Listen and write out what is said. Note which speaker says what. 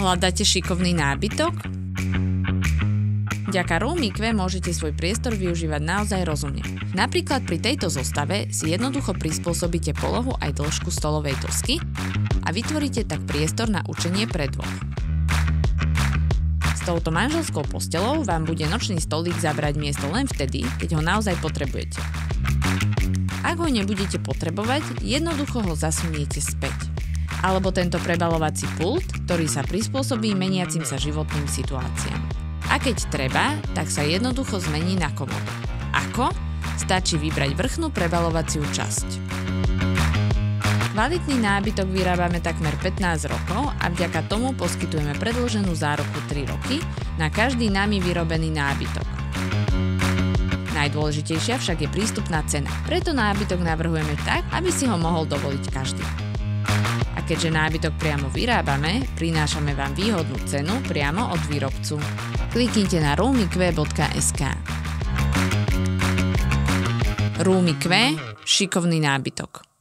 Speaker 1: Hľadáte šikovný nábytok? Vďaka Room.IQ môžete svoj priestor využívať naozaj rozumne. Napríklad pri tejto zostave si jednoducho prispôsobíte polohu aj dĺžku stolovej dosky a vytvoríte tak priestor na učenie pre dvoch. S touto manželskou posteľou vám bude nočný stolík zabrať miesto len vtedy, keď ho naozaj potrebujete. Ak ho nebudete potrebovať, jednoducho ho zasuniete späť. Alebo tento prebalovací pult, ktorý sa prispôsobí meniacim sa životným situáciám. A keď treba, tak sa jednoducho zmení na komodu. Ako? Stačí vybrať vrchnú prebalovaciu časť. Kvalitný nábytok vyrábame takmer 15 rokov a vďaka tomu poskytujeme predĺženú záruku 3 roky na každý nami vyrobený nábytok. Najdôležitejšia však je prístupná cena, preto nábytok navrhujeme tak, aby si ho mohol dovoliť každý. A keďže nábytok priamo vyrábame, prinášame vám výhodnú cenu priamo od výrobcu. Kliknite na roomiq.sk. Room.IQ, šikovný nábytok.